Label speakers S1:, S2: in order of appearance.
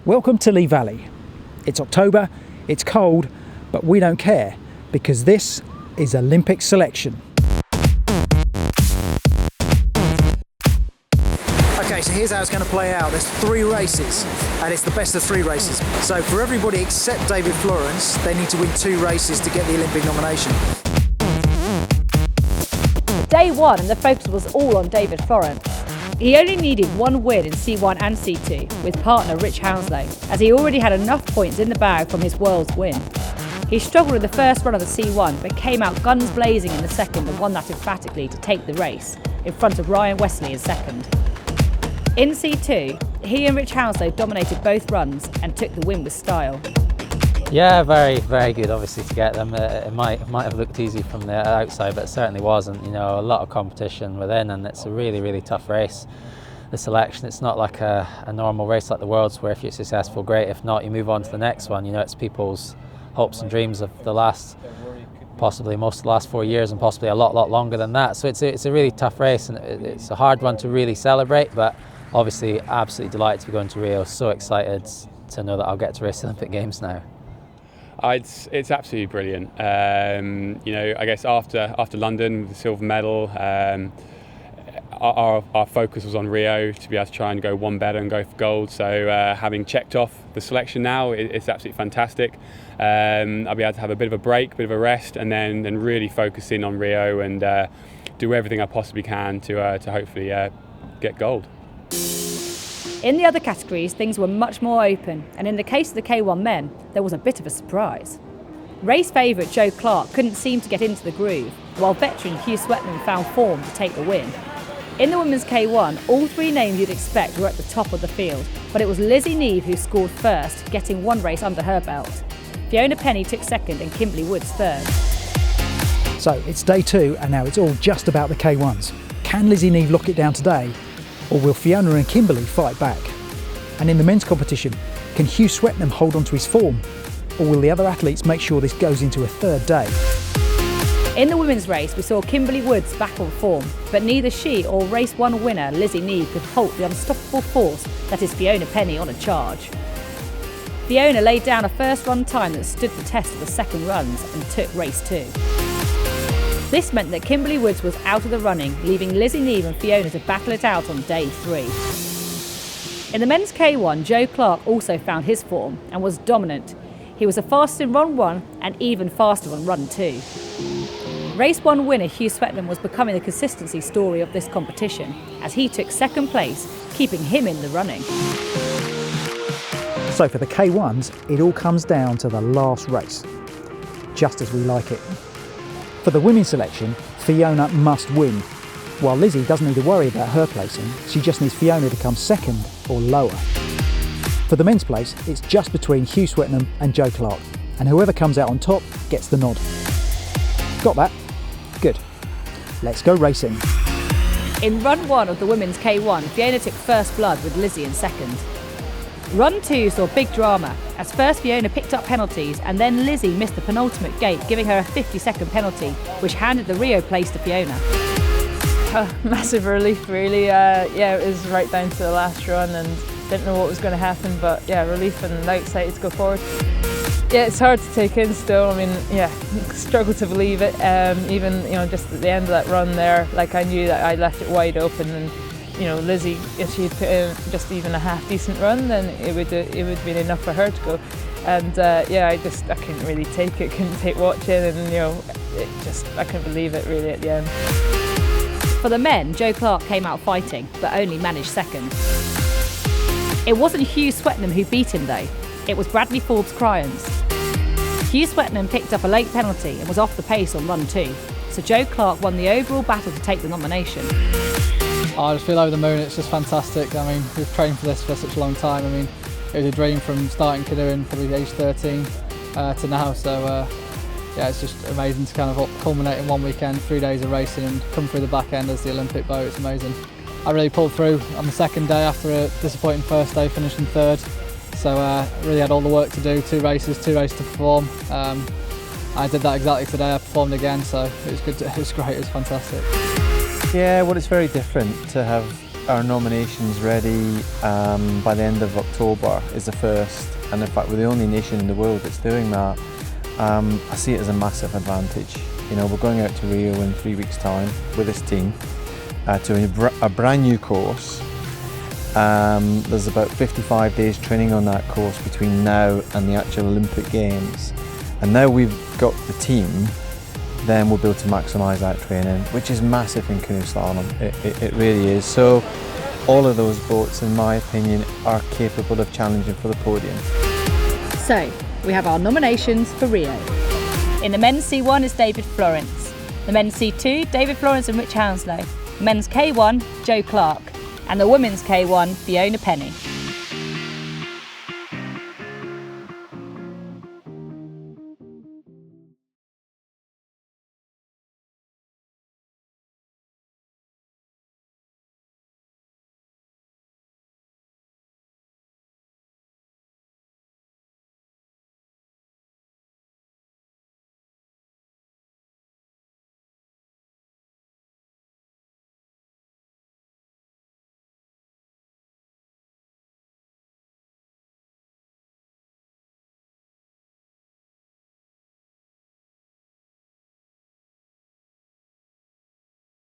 S1: Welcome to Lee Valley. It's October, it's cold, but we don't care because this is Olympic selection. Okay, so here's how it's going to play out. There's 3 races, and it's the best of 3 races. So for everybody except David Florence, they need to win 2 races to get the Olympic nomination.
S2: Day 1, and the focus was all on David Florence. He only needed 1 win in C1 and C2 with partner Rich Hounslow, as he already had enough points in the bag from his Worlds win. He struggled in the first run of the C1 but came out guns blazing in the second and won that emphatically to take the race, in front of Ryan Wesley in second. In C2, he and Rich Hounslow dominated both runs and took the win with style.
S3: Yeah, very, very good obviously to get them. It might have looked easy from the outside, but it certainly wasn't. You know, a lot of competition within, and it's a really, really tough race. The selection, it's not like a normal race like the Worlds where if you're successful, great. If not, you move on to the next one. You know, it's people's hopes and dreams of the last, possibly most of the last 4 years and possibly a lot longer than that. So it's a really tough race, and it's a hard one to really celebrate, but obviously absolutely delighted to be going to Rio. So excited to know that I'll get to race the Olympic Games now.
S4: It's absolutely brilliant. You know, I guess after London, the silver medal, our focus was on Rio to be able to try and go one better and go for gold. So having checked off the selection now, it's absolutely fantastic. I'll be able to have a bit of a break, bit of a rest, and then really focus in on Rio and do everything I possibly can to hopefully get gold.
S2: In the other categories, things were much more open, and in the case of the K1 men, there was a bit of a surprise. Race favourite Joe Clark couldn't seem to get into the groove, while veteran Hugh Sweatman found form to take the win. In the women's K1, all 3 names you'd expect were at the top of the field, but it was Lizzie Neve who scored first, getting 1 race under her belt. Fiona Penny took second and Kimberly Woods third.
S1: So it's day 2, and now it's all just about the K1s. Can Lizzie Neve lock it down today? Or will Fiona and Kimberly fight back? And in the men's competition, can Hugh Sweatnam hold on to his form? Or will the other athletes make sure this goes into a 3rd day?
S2: In the women's race, we saw Kimberly Woods back on form, but neither she or race 1 winner Lizzie Neve could halt the unstoppable force that is Fiona Penny on a charge. Fiona laid down a first run time that stood the test of the second runs and took race 2. This meant that Kimberly Woods was out of the running, leaving Lizzie Neve and Fiona to battle it out on day 3. In the men's K1, Joe Clark also found his form and was dominant. He was the fastest in run 1 and even faster on run 2. Race 1 winner Hugh Sweatman was becoming the consistency story of this competition, as he took 2nd place, keeping him in the running.
S1: So for the K1s, it all comes down to the last race, just as we like it. For the women's selection, Fiona must win. While Lizzie doesn't need to worry about her placing, she just needs Fiona to come 2nd or lower. For the men's place, it's just between Hugh Sweatnam and Joe Clark, and whoever comes out on top gets the nod. Got that? Good. Let's go racing.
S2: In run 1 of the women's K1, Fiona took first blood with Lizzie in second. Run 2 saw big drama, as first Fiona picked up penalties and then Lizzie missed the penultimate gate, giving her a 50-second penalty, which handed the Rio place to Fiona.
S5: Massive relief really, yeah, it was right down to the last run and didn't know what was going to happen, but yeah, relief and now excited to go forward. Yeah, it's hard to take in still, I mean, yeah, struggle to believe it, even, you know, just at the end of that run there, like I knew that I left it wide open and you know, Lizzie, if she'd put in just even a half decent run, then it would have been enough for her to go. And yeah, I couldn't really take it, couldn't take watching, and you know, I couldn't believe it really at the end.
S2: For the men, Joe Clark came out fighting, but only managed 2nd. It wasn't Hugh Sweatnam who beat him though, it was Bradley Forbes Cryans. Hugh Sweatnam picked up a late penalty and was off the pace on run 2, so Joe Clark won the overall battle to take the nomination.
S6: I just feel over the moon, it's just fantastic. I mean, we've trained for this for such a long time. I mean, it was a dream from starting canoeing probably age 13 to now, so yeah, it's just amazing to kind of culminate in 1 weekend, 3 days of racing and come through the back end as the Olympic boat. It's amazing. I really pulled through on the 2nd day after a disappointing first day, finishing 3rd. So really had all the work to do, 2 races to perform. I did that exactly today, I performed again, so it was good, it was great, it was fantastic.
S7: Yeah, well, it's very different to have our nominations ready by the end of October is the first, and in fact we're the only nation in the world that's doing that. I see it as a massive advantage. You know, we're going out to Rio in 3 weeks' time with this team to a brand new course. There's about 55 days training on that course between now and the actual Olympic Games. And now we've got the team, then we'll be able to maximise that training, which is massive in canoe slalom. It really is. So all of those boats, in my opinion, are capable of challenging for the podium.
S2: So, we have our nominations for Rio. In the men's C1 is David Florence. The men's C2, David Florence and Rich Hounslow. Men's K1, Joe Clark. And the women's K1, Fiona Penny.